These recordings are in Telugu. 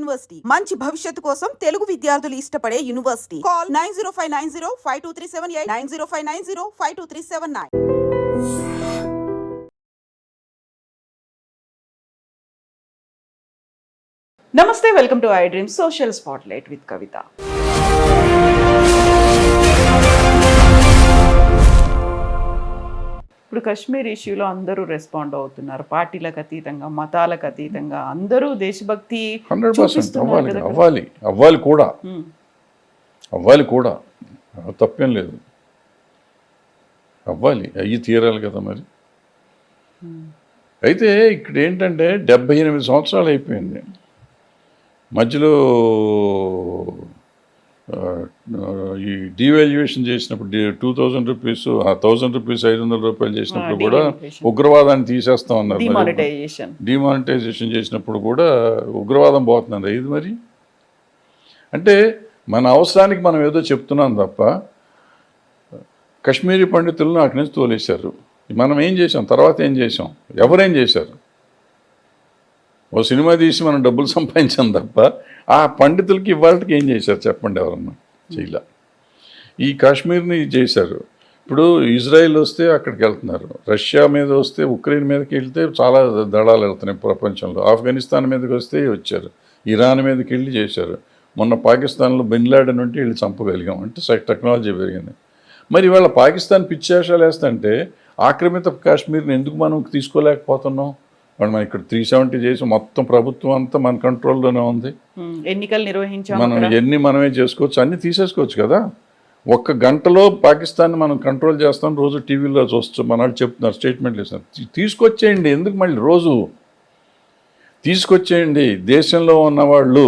యూనివర్సిటీ మంచి భవిష్యత్తు కోసం తెలుగు విద్యార్థులు ఇష్టపడే యూనివర్సిటీ. కాల్ 9059052378 9059052379. నమస్తే, welcome to I dream social spotlight with Kavitha. ఇప్పుడు కశ్మీర్ ఇష్యూలో అందరూ రెస్పాండ్ అవుతున్నారు, పార్టీలకు అతీతంగా, మతాలకు అతీతంగా అందరూ దేశభక్తి 100% అవ్వాలి కూడా తప్పేం లేదు, అవ్వాలి, అయ్యి తీరాలి కదా మరి. అయితే ఇక్కడ ఏంటంటే 78 సంవత్సరాలు అయిపోయింది. మధ్యలో ఈ డివాల్యుయేషన్ చేసినప్పుడు 2000 రూపీస్ 1000 రూపీస్ 500 రూపాయలు చేసినప్పుడు కూడా ఉగ్రవాదాన్ని తీసేస్తా ఉన్నారు. డిమానిటైజేషన్ చేసినప్పుడు కూడా ఉగ్రవాదం పోతున్నారు. ఇది మరి అంటే మన అవసరానికి మనం ఏదో చెప్తున్నాం తప్ప కశ్మీరీ పండితులను అక్కడి నుంచి తోలేశారు. మనం ఏం చేసాం, తర్వాత ఏం చేసాం, ఎవరేం చేశారు? ఓ సినిమా తీసి మనం డబ్బులు సంపాదించాం తప్ప ఆ పండితులకి ఇవాళకి ఏం చేశారు చెప్పండి, ఎవరన్నా చేయలే. ఈ కాశ్మీర్ని చేశారు. ఇప్పుడు ఇజ్రాయిల్ వస్తే అక్కడికి వెళ్తున్నారు, రష్యా మీద వస్తే ఉక్రెయిన్ మీదకి వెళ్తే చాలా దళాలు వెళ్తున్నాయి ప్రపంచంలో. ఆఫ్ఘనిస్తాన్ మీదకి వస్తే వచ్చారు, ఇరాన్ మీదకి వెళ్ళి చేశారు. మొన్న పాకిస్తాన్లో బిన్ లాడెన్ ఉంటే వెళ్ళి చంపగలిగాం, అంటే టెక్నాలజీ పెరిగింది. మరి ఇవాళ పాకిస్తాన్ పిచ్చేషాలు వేస్తుంటే ఆక్రమిత కాశ్మీర్ని ఎందుకు మనం తీసుకోలేకపోతున్నాం? మనం ఇక్కడ 370 చేసి మొత్తం ప్రభుత్వం అంతా మన కంట్రోల్లోనే ఉంది. ఎన్నికలు నిర్వహించాం, మనం మనమే చేసుకోవచ్చు, అన్ని తీసేసుకోవచ్చు కదా. ఒక్క గంటలో పాకిస్తాన్ మనం కంట్రోల్ చేస్తాం. రోజు టీవీలో చూస్తూ మన వాళ్ళు చెప్తున్నారు, స్టేట్మెంట్లు ఇస్తున్నారు. తీసుకొచ్చేయండి, ఎందుకు మళ్ళీ రోజు తీసుకొచ్చేయండి. దేశంలో ఉన్నవాళ్ళు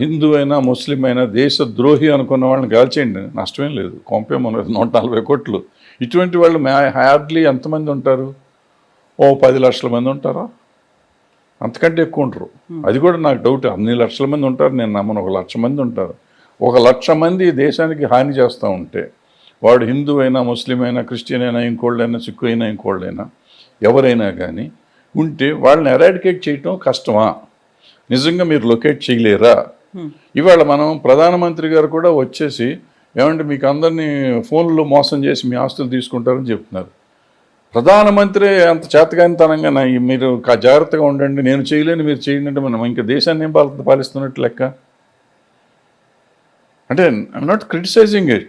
హిందూ అయినా ముస్లిం అయినా దేశ ద్రోహి అనుకున్న వాళ్ళని కాల్చేయండి, నష్టమేం లేదు. కొంపేమన్నది 140 కోట్లు. ఇటువంటి వాళ్ళు హార్డ్లీ ఎంతమంది ఉంటారు? ఓ 10 లక్షల మంది ఉంటారా? అంతకంటే ఎక్కువ ఉంటారు. అది కూడా నాకు డౌట్. అన్ని లక్షల మంది ఉంటారు నేను నమ్మను. 1 లక్ష మంది ఉంటారు. 1 లక్ష మంది దేశానికి హాని చేస్తూ ఉంటే వాడు హిందూ అయినా ముస్లిం అయినా క్రిస్టియన్ అయినా ఇంకోళ్ళైనా సిక్కు అయినా ఇంకోళ్ళైనా ఎవరైనా కానీ ఉంటే వాళ్ళని ఎరాడికేట్ చేయటం కష్టమా? నిజంగా మీరు లొకేట్ చేయలేరా? ఇవాళ మనం ప్రధానమంత్రి గారు కూడా వచ్చేసి ఏమంటే మీకు అందరినీ ఫోన్లో మోసం చేసి మీ ఆస్తులు తీసుకుంటారని చెప్తున్నారు. ప్రధానమంత్రి అంత చేతకానితనంగా మీరు జాగ్రత్తగా ఉండండి, నేను చేయలేని మీరు చేయండి అంటే మనం ఇంకా దేశాన్ని ఏం పాలిస్తున్నట్టు లెక్క. అంటే ఐఎమ్ నాట్ క్రిటిసైజింగ్ ఇట్.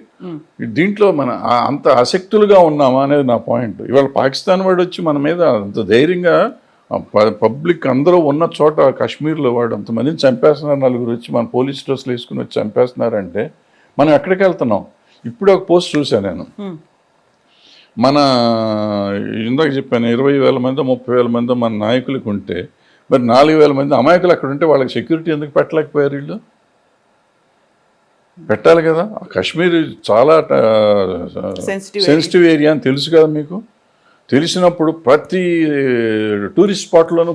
దీంట్లో మన అంత ఆసక్తులుగా ఉన్నామా అనేది నా పాయింట్. ఇవాళ పాకిస్తాన్ వాడు వచ్చి మన మీద అంత ధైర్యంగా పబ్లిక్ అందరూ ఉన్న చోట కాశ్మీర్లో వాడు అంతమందిని చంపేస్తున్నారు. 4 వచ్చి మన పోలీస్ డ్రెస్లు వేసుకుని వచ్చి చంపేస్తున్నారంటే మనం ఎక్కడికి వెళ్తున్నాం? ఇప్పుడు ఒక పోస్ట్ చూశాను నేను. మన ఇందాక చెప్పాను 20,000 మంది 30,000 మంది మన నాయకులకు ఉంటే మరి 4,000 మంది అమాయకులు అక్కడ ఉంటే వాళ్ళకి సెక్యూరిటీ ఎందుకు పెట్టలేకపోయారు? వీళ్ళు పెట్టాలి కదా. కాశ్మీర్ చాలా సెన్సిటివ్ ఏరియా అని తెలుసు కదా మీకు. తెలిసినప్పుడు ప్రతి టూరిస్ట్ స్పాట్లోనూ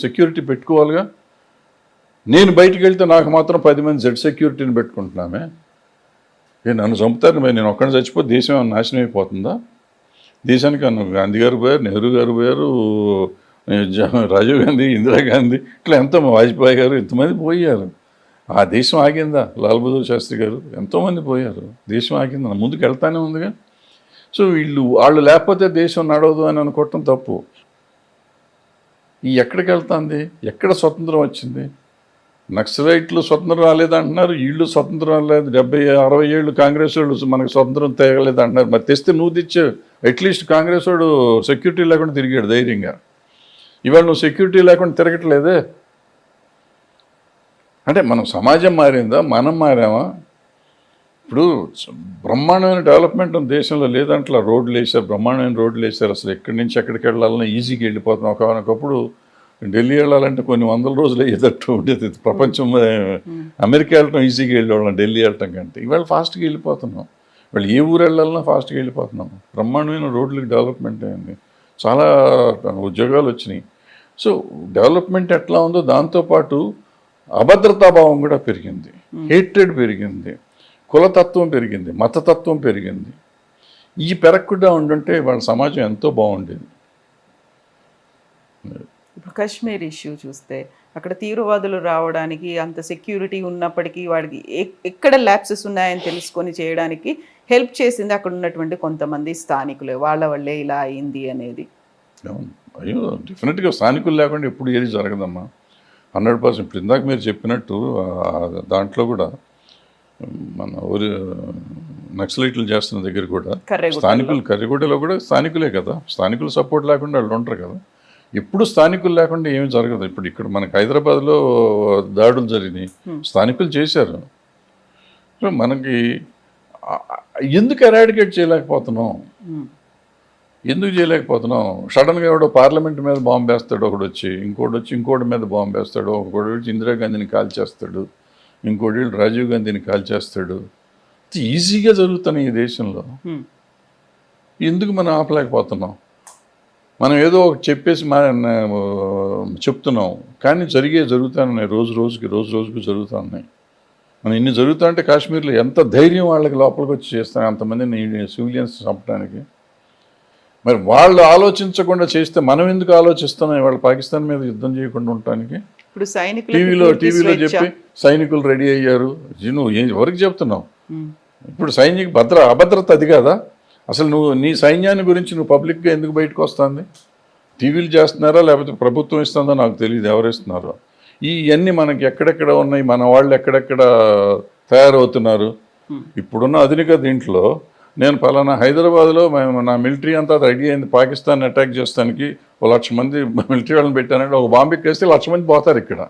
సెక్యూరిటీ పెట్టుకోవాలిగా. నేను బయటికి వెళ్తే నాకు మాత్రం 10 మంది జెడ్ సెక్యూరిటీని పెట్టుకుంటున్నామే. నన్ను చంపుతారు, నేను ఒక్కడిని చచ్చిపోతే దేశం ఏమైనా నాశనం అయిపోతుందా? దేశానికి గాంధీ గారు పోయారు, నెహ్రూ గారు పోయారు, రాజీవ్ గాంధీ, ఇందిరాగాంధీ, ఇట్లా ఎంతో వాజ్పేయి గారు, ఎంతమంది పోయారు. ఆ దేశం ఆగిందా? లాల్ బహదూర్ శాస్త్రి గారు, ఎంతోమంది పోయారు. దేశం ఆగిందా? ముందుకు వెళ్తానే ఉందిగా. సో వాళ్ళు లేకపోతే దేశం నడవదు అని అనుకోవటం తప్పు. ఎక్కడికి వెళ్తుంది? ఎక్కడ స్వతంత్రం వచ్చింది? నక్సలైట్లు స్వతంత్రం రాలేదంటున్నారు, వీళ్ళు స్వతంత్రం రాలేదు. 70-60 ఏళ్ళు కాంగ్రెస్ వాళ్ళు మనకు స్వతంత్రం తేగలేదు అంటున్నారు. మరి తెస్తే నువ్వు తెచ్చావు. అట్లీస్ట్ కాంగ్రెస్ వాడు సెక్యూరిటీ లేకుండా తిరిగాడు ధైర్యంగా. ఇవాళ నువ్వు సెక్యూరిటీ లేకుండా తిరగట్లేదే. అంటే మనం సమాజం మారిందా, మనం మారామా? ఇప్పుడు బ్రహ్మాండమైన డెవలప్మెంట్ దేశంలో లేదంటే రోడ్లు వేసారు, బ్రహ్మాండమైన రోడ్లు వేసారు. అసలు ఎక్కడి నుంచి ఎక్కడికి వెళ్ళాలన్నా ఈజీగా వెళ్ళిపోతున్నాం. ఒకనొకప్పుడు ఢిల్లీ వెళ్ళాలంటే కొన్ని 100 రోజులు అయ్యేటట్టు ఉండేది. ప్రపంచం అమెరికా వెళ్ళటం ఈజీగా వెళ్ళేవాళ్ళం ఢిల్లీ వెళ్ళటం కంటే. ఇవాళ ఫాస్ట్గా వెళ్ళిపోతున్నాం. వాళ్ళు ఏ ఊరు వెళ్ళాలన్నా ఫాస్ట్గా వెళ్ళిపోతున్నాం. బ్రహ్మాండమైన రోడ్లకి డెవలప్మెంట్ అయింది, చాలా ఉద్యోగాలు వచ్చినాయి. సో డెవలప్మెంట్ ఎట్లా ఉందో దాంతోపాటు అభద్రతాభావం కూడా పెరిగింది, హేట్రెడ్ పెరిగింది, కులతత్వం పెరిగింది, మతతత్వం పెరిగింది. ఈ పెరగకుండా ఉండుంటే వాళ్ళ సమాజం ఎంతో బాగుండేది. ఇప్పుడు కశ్మీర్ ఇష్యూ చూస్తే అక్కడ తీవ్రవాదులు రావడానికి అంత సెక్యూరిటీ ఉన్నప్పటికీ వాడికి ఎక్కడ ల్యాప్సెస్ ఉన్నాయని తెలుసుకొని చేయడానికి హెల్ప్ చేసింది అక్కడ ఉన్నటువంటి కొంతమంది స్థానికులే, వాళ్ళ వల్లే ఇలా అయింది అనేది. అయ్యో డెఫినెట్గా స్థానికులు లేకుండా ఎప్పుడు ఏది జరగదమ్మా. 100%. ఇప్పుడు ఇందాక మీరు చెప్పినట్టు దాంట్లో కూడా మన ఊరి నక్సలైట్లు చేస్తున్న దగ్గర కూడా స్థానికులు, కర్రిగూడలో కూడా స్థానికులే కదా, స్థానికులు సపోర్ట్ లేకుండా వాళ్ళు ఉంటారు కదా. ఎప్పుడు స్థానికులు లేకుండా ఏమి జరగదు. ఇప్పుడు ఇక్కడ మనకి హైదరాబాద్లో దాడులు జరిగినాయి, స్థానికులు చేశారు. సో మనకి ఎందుకు ఎరాడికేట్ చేయలేకపోతున్నాం, ఎందుకు చేయలేకపోతున్నాం? సడన్గా ఎవడో పార్లమెంట్ మీద బాంబు వేస్తాడు, ఒకడు వచ్చి ఇంకోటి మీద బాంబు వేస్తాడు, ఒకటి వచ్చి ఇందిరాగాంధీని కాల్చేస్తాడు, ఇంకోటి రాజీవ్ గాంధీని కాల్చేస్తాడు. ఈజీగా జరుగుతున్నాయి ఈ దేశంలో. ఎందుకు మనం ఆపలేకపోతున్నాం? మనం ఏదో ఒకటి చెప్పేసి చెప్తున్నాం, కానీ జరుగుతున్నాయి, రోజు రోజుకి జరుగుతున్నాయి. మనం ఇన్ని జరుగుతా అంటే కాశ్మీర్లో ఎంత ధైర్యం వాళ్ళకి లోపలికి వచ్చి చేస్తాం అంతమందిని సివిలియన్స్ చంపడానికి. మరి వాళ్ళు ఆలోచించకుండా చేస్తే మనం ఎందుకు ఆలోచిస్తున్నాం వాళ్ళు పాకిస్తాన్ మీద యుద్ధం చేయకుండా ఉండటానికి? ఇప్పుడు టీవీలో చెప్పి సైనికులు రెడీ అయ్యారు, నువ్వు ఎవరికి చెప్తున్నావు? ఇప్పుడు సైనిక అభద్రత అది కాదా? అసలు నువ్వు నీ సైన్యాన్ని గురించి నువ్వు పబ్లిక్గా ఎందుకు బయటకు వస్తుంది? టీవీలు చేస్తున్నారా లేకపోతే ప్రభుత్వం ఇస్తుందో నాకు తెలియదు, ఎవరు ఇస్తున్నారో. ఇవన్నీ మనకి ఎక్కడెక్కడ ఉన్నాయి, మన వాళ్ళు ఎక్కడెక్కడ తయారవుతున్నారు. ఇప్పుడున్న ఆధునిక దీంట్లో నేను పలానా హైదరాబాద్లో నా మిలిటరీ అంతా రెడీ అయింది పాకిస్తాన్ అటాక్ చేస్తానికి, 1,00,000 మంది మిలిటరీ వాళ్ళని పెట్టానంటే ఒక బాంబు ఎక్కేస్తే 1,00,000 మంది పోతారు ఇక్కడ.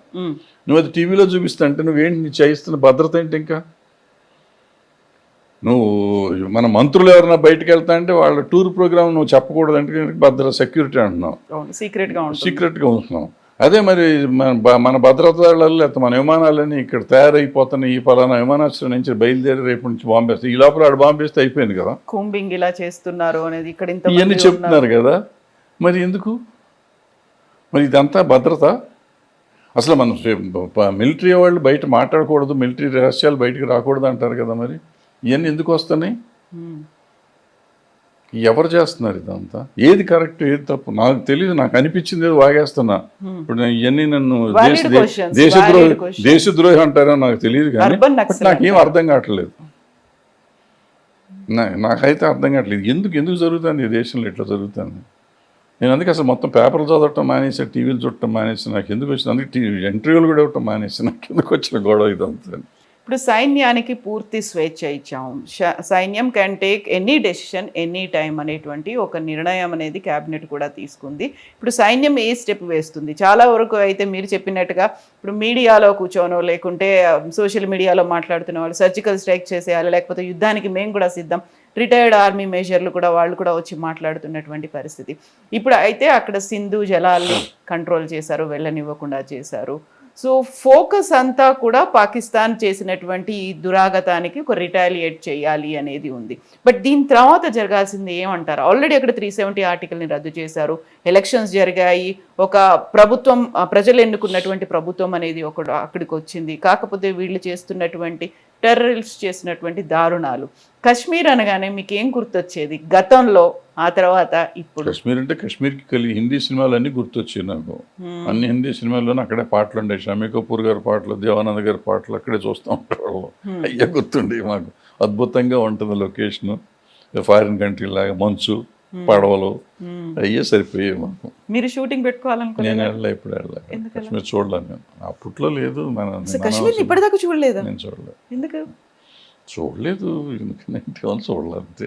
నువ్వు అది టీవీలో చూపిస్తా అంటే నువ్వేంటి నీ చేయిస్తున్న భద్రత ఏంటి? ఇంకా నువ్వు మన మంత్రులు ఎవరైనా బయటకు వెళ్తా అంటే వాళ్ళ టూర్ ప్రోగ్రామ్ నువ్వు చెప్పకూడదు అంటే సెక్యూరిటీ అంటున్నావు, సీక్రెట్గా ఉంటున్నావు. అదే మరి మన భద్రత దళాలు లేకపోతే మన విమానాలన్నీ ఇక్కడ తయారైపోతున్నాయి, ఈ పలానా విమానాశ్రయం నుంచి బయలుదేరి రేపు నుంచి బాంబేస్తే ఈ లోపల ఆడు బాంబేస్తే అయిపోయింది కదా. కూంబింగ్ ఇలా చేస్తున్నారు అనేది ఇక్కడ ఇవన్నీ చెప్తున్నారు కదా. మరి ఎందుకు? మరి ఇదంతా భద్రత. అసలు మనం మిలిటరీ వాళ్ళు బయట మాట్లాడకూడదు, మిలిటరీ రహస్యాలు బయటకు రాకూడదు అంటారు కదా. మరి ఇవన్నీ ఎందుకు వస్తున్నాయి? ఎవరు చేస్తున్నారు ఇదంతా? ఏది కరెక్ట్ ఏది తప్పు నాకు తెలియదు. నాకు అనిపించింది ఏదో వాగేస్తున్నా. ఇప్పుడు ఇవన్నీ నన్ను దేశద్రోహి అంటారో నాకు తెలియదు, కానీ నాకేం అర్థం కావట్లేదు. నాకైతే అర్థం కావట్లేదు ఎందుకు జరుగుతుంది ఈ దేశంలో ఇట్లా జరుగుతుంది. నేను అందుకే అసలు మొత్తం పేపర్లు చదవటం మానేసి, టీవీలు చూడటం మానేసి, నాకు ఎందుకు వచ్చింది అందుకే ఇంటర్వ్యూలు కూడా ఇవ్వటం మానేసి, నాకు ఎందుకు వచ్చిన గొడవ ఇదంతా. ఇప్పుడు సైన్యానికి పూర్తి స్వేచ్ఛ ఇచ్చాము, సైన్యం can take any decision any time అనేటువంటి ఒక నిర్ణయం అనేది క్యాబినెట్ కూడా తీసుకుంది. ఇప్పుడు సైన్యం ఏ స్టెప్ వేస్తుంది? చాలా వరకు అయితే మీరు చెప్పినట్టుగా ఇప్పుడు మీడియాలో కూర్చోనో లేకుంటే సోషల్ మీడియాలో మాట్లాడుతున్న వాళ్ళు సర్జికల్ స్ట్రైక్ చేసేయాలి, లేకపోతే యుద్ధానికి మేము కూడా సిద్ధం, రిటైర్డ్ ఆర్మీ మేజర్లు కూడా వాళ్ళు కూడా వచ్చి మాట్లాడుతున్నటువంటి పరిస్థితి. ఇప్పుడు అయితే అక్కడ సింధు జలాల్ని కంట్రోల్ చేశారు, వెళ్ళనివ్వకుండా చేశారు. సో ఫోకస్ అంతా కూడా పాకిస్తాన్ చేసినటువంటి ఈ దురాగతానికి ఒక రిటాలియేట్ చేయాలి అనేది ఉంది. బట్ దీని తర్వాత జరగాల్సింది ఏమంటారు? ఆల్రెడీ అక్కడ 370 ఆర్టికల్ని రద్దు చేశారు, ఎలక్షన్స్ జరిగాయి, ఒక ప్రభుత్వం, ప్రజలు ఎన్నుకున్నటువంటి ప్రభుత్వం అనేది అక్కడికి వచ్చింది. కాకపోతే వీళ్ళు చేస్తున్నటువంటి టెర్రరిస్ట్ చేసినటువంటి దారుణాలు, కశ్మీర్ అనగానే మీకు ఏం గుర్తొచ్చేది గతంలో, ఆ తర్వాత ఇప్పుడు? కశ్మీర్ అంటే కశ్మీర్కి కలిగి హిందీ సినిమాలు అన్నీ గుర్తొచ్చాయి నాకు. అన్ని హిందీ సినిమాల్లోనే అక్కడే పాటలు ఉండే, షమీ కపూర్ గారి పాటలు, దేవానంద్ గారి పాటలు అక్కడే చూస్తూ ఉంటారు. అయ్యే గుర్తుండే మాకు. అద్భుతంగా ఉంటుంది లొకేషన్, ఫారిన్ కంట్రీ లాగా, మంచు, పడవలు అయ్యే సరిపోయాయి మాకు. మీరు షూటింగ్ పెట్టుకోవాలనుకున్నా? నేను వెళ్ళా, ఇప్పుడు వెళ్ళా కశ్మీర్ చూడలేదు. నేను అప్పట్లో లేదు, కశ్మీర్ ఇప్పటిదాకా చూడలేదు. నేను చూడలేదు. ఎందుకు చూడలేదు? ఎందుకంటే చూడలేదు అంతే.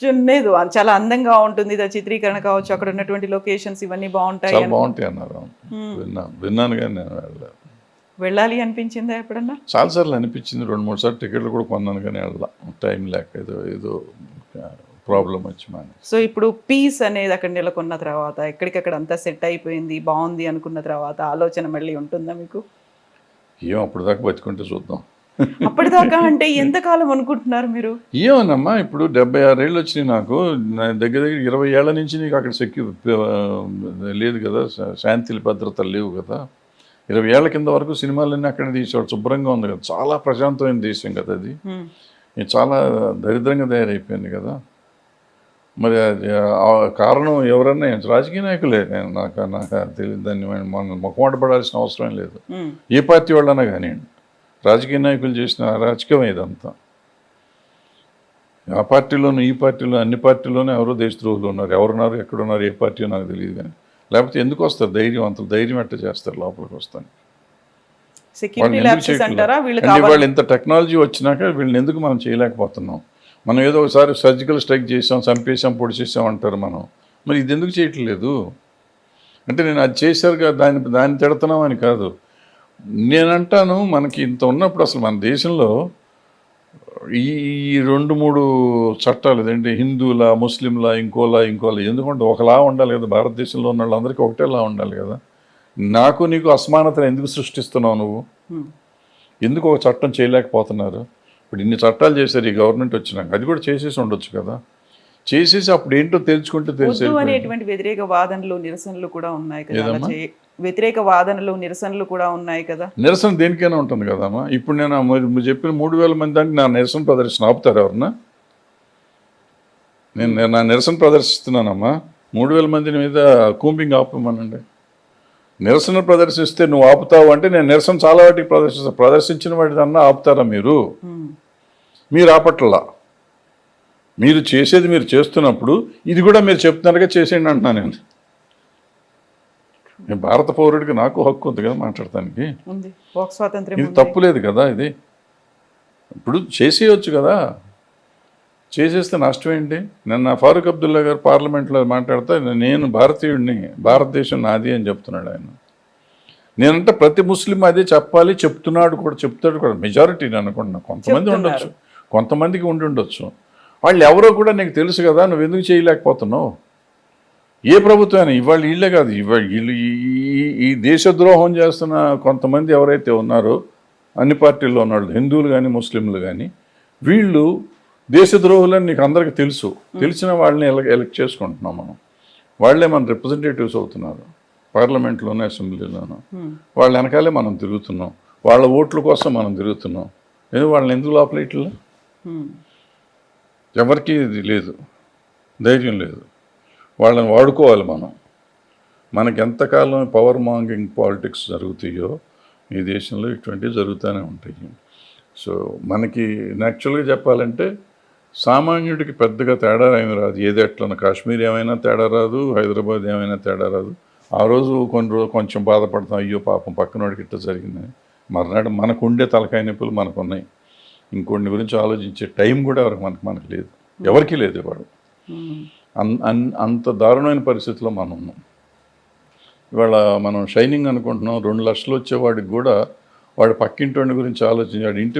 చూడలేదు. చాలా అందంగా ఉంటుంది చిత్రీకరణ కావచ్చు, అక్కడ ఉన్నటువంటి లొకేషన్స్ ఇవన్నీ బాగుంటాయి, చాలా బాగుంటాయి అన్నారు. విన్నాను కానీ నేను వెళ్ళలేదు. వెళ్ళాలి అనిపించిందా ఎప్పుడన్నా? చాలాసార్లు అనిపించింది, 2-3 సార్లు టికెట్లు కూడా కొన్నాను కానీ వెళ్ళా, టైం లేక ఏదో ప్రాబ్లం వచ్చి మానే. సో ఇప్పుడు పీస్ అనేది అక్కడ నెలకొన్న తర్వాత, ఎక్కడికక్కడ అంతా సెట్ అయిపోయింది, బాగుంది అనుకున్న తర్వాత ఆలోచన మళ్ళీ ఉంటుందా మీకు? ఏం అప్పుడు దాకా బతుకుంటే చూద్దాం. అప్పటిదాకా అంటే ఎంతకాలం అనుకుంటున్నారు మీరు? ఏమోనమ్మా, ఇప్పుడు 76 ఏళ్ళు వచ్చినాయి నాకు. దగ్గర 20 ఏళ్ల నుంచి నీకు అక్కడ లేదు కదా, శాంతి భద్రతలు లేవు కదా. 20 ఏళ్ల కింద వరకు సినిమాలన్నీ అక్కడ తీసేవాడు, శుభ్రంగా ఉంది కదా, చాలా ప్రశాంతమైన దేశం కదా అది. చాలా దరిద్రంగా తయారైపోయింది కదా. మరి అది ఆ కారణం ఎవరన్నా రాజకీయ నాయకులే. నాకు తెలియదు, దాన్ని మనం మొక్కమాట పడాల్సిన అవసరం లేదు. ఏ పార్టీ వాళ్ళన్నా కానివ్వండి, రాజకీయ నాయకులు చేసిన అరాచకం ఇదంతా. ఆ పార్టీలోనూ ఈ పార్టీలో అన్ని పార్టీలోనూ ఎవరో దేశద్రోహులు ఉన్నారు. ఎవరున్నారు, ఎక్కడున్నారు, ఏ పార్టీ నాకు తెలియదు. కానీ లేకపోతే ఎందుకు వస్తారు ధైర్యవంతులు? ధైర్యం ఎట్ట చేస్తారు లోపలికి వస్తాను? సెక్యూరిటీ ల్యాబ్సెస్ అంటారా వీళ్ళు? వాళ్ళు ఇంత టెక్నాలజీ వచ్చినాక వీళ్ళని ఎందుకు మనం చేయలేకపోతున్నాం? మనం ఏదో ఒకసారి సర్జికల్ స్ట్రైక్ చేసాం, చంపేసాం, పొడి చేసాం అంటారు మనం. మరి ఇది ఎందుకు చేయట్లేదు అంటే, నేను అది చేశారు కదా దాన్ని తిడుతున్నాం అని కాదు. నేనంటాను, మనకి ఇంత ఉన్నప్పుడు అసలు మన దేశంలో ఈ 2-3 చట్టాలు ఏంటి, హిందువులా, ముస్లింలా, ఇంకోలా ఎందుకంటే ఒకలా ఉండాలి కదా. భారతదేశంలో ఉన్న వాళ్ళందరికీ ఒకటేలా ఉండాలి కదా. నాకు నీకు అసమానతను ఎందుకు సృష్టిస్తున్నావు నువ్వు? ఎందుకు ఒక చట్టం చేయలేకపోతున్నారు? ఇప్పుడు ఇన్ని చట్టాలు చేశారు ఈ గవర్నమెంట్ వచ్చినాక, అది కూడా చేసేసి ఉండొచ్చు కదా. చేసేసి అప్పుడు ఏంటో తెలుసుకుంటే తెలిసే అనేటువంటి వ్యతిరేక వాదనలు నిరసనలు కూడా ఉన్నాయి కదా. వ్యతిరేక వాదనలు నిరసనలు కూడా ఉన్నాయి కదా. నిరసన దేనికైనా ఉంటుంది కదమ్మా. ఇప్పుడు నేను మీరు చెప్పిన 3,000 మంది అంటే నా నిరసన ప్రదర్శన ఆపుతారు ఎవరన్నా? నేను నా నిరసన ప్రదర్శిస్తున్నానమ్మా. 3,000 మంది మీద కూంబింగ్ ఆపమనండి. నిరసన ప్రదర్శిస్తే నువ్వు ఆపుతావు అంటే నేను నిరసన చాలా వాటికి ప్రదర్శించిన వాటిదన్నా ఆపుతారా మీరు? మీరు ఆపట్లా. మీరు చేసేది మీరు చేస్తున్నప్పుడు ఇది కూడా మీరు చెప్తున్నారుగా చేసేయండి అంటున్నాను నేను భారత పౌరుడికి నాకు హక్కు ఉంది కదా మాట్లాడటానికి. ఇది తప్పులేదు కదా. ఇది ఇప్పుడు చేసేయచ్చు కదా. చేసేస్తే నష్టం ఏంటి? నిన్న ఫారూక్ అబ్దుల్లా గారు పార్లమెంట్లో మాట్లాడితే నేను భారతీయుడిని, భారతదేశం నాది అని చెప్తున్నాడు ఆయన. నేనంటే ప్రతి ముస్లిం అదే చెప్పాలి, చెప్తాడు కూడా. మెజారిటీ నేను అనుకుంటున్నా. కొంతమంది ఉండొచ్చు, కొంతమందికి ఉండొచ్చు. వాళ్ళు ఎవరో కూడా నీకు తెలుసు కదా. నువ్వు ఎందుకు చేయలేకపోతున్నావు? ఏ ప్రభుత్వం ఇవాళ వీళ్ళే కాదు, ఇవాళ వీళ్ళు ఈ దేశద్రోహం చేస్తున్న కొంతమంది ఎవరైతే ఉన్నారో అన్ని పార్టీల్లో ఉన్నాడు, హిందువులు కానీ ముస్లింలు కానీ, వీళ్ళు దేశద్రోహులని నీకు అందరికీ తెలుసు. తెలిసిన వాళ్ళని ఎలక్ట్ చేసుకుంటున్నాం మనం. వాళ్ళే మన రిప్రజెంటేటివ్స్ అవుతున్నారు పార్లమెంట్లోనూ, అసెంబ్లీలోనూ. వాళ్ళ వెనకాలే మనం తిరుగుతున్నాం. వాళ్ళ ఓట్ల కోసం మనం తిరుగుతున్నాం. వాళ్ళని ఎందుకు లోపల ఇట్లా? ఎవరికి ఇది లేదు, ధైర్యం లేదు. వాళ్ళని వాడుకోవాలి మనం. మనకి ఎంతకాలం పవర్ మాంగింగ్ పాలిటిక్స్ జరుగుతాయో ఈ దేశంలో ఇటువంటివి జరుగుతూనే ఉంటాయి. సో మనకి యాక్చువల్గా చెప్పాలంటే సామాన్యుడికి పెద్దగా తేడా ఏమి రాదు. ఏది ఎట్లన్నా కాశ్మీర్ ఏమైనా తేడా రాదు, హైదరాబాద్ ఏమైనా తేడా రాదు. ఆ రోజు కొంచెం బాధపడతాం, అయ్యో పాపం పక్కనోడికి ఇట్లా జరిగిందని. మర్నాడు మనకు ఉండే తలకాయ నొప్పులు మనకు ఉన్నాయి. ఇంకొన్ని గురించి ఆలోచించే టైం కూడా మనకు లేదు, ఎవరికీ లేదు. వాడు అంత దారుణమైన పరిస్థితిలో మనం ఉన్నాం. ఇవాళ మనం షైనింగ్ అనుకుంటున్నాం. 2 లక్షలు వచ్చేవాడికి కూడా వాడు పక్కింటి గురించి ఆలోచించాడు. ఇంటి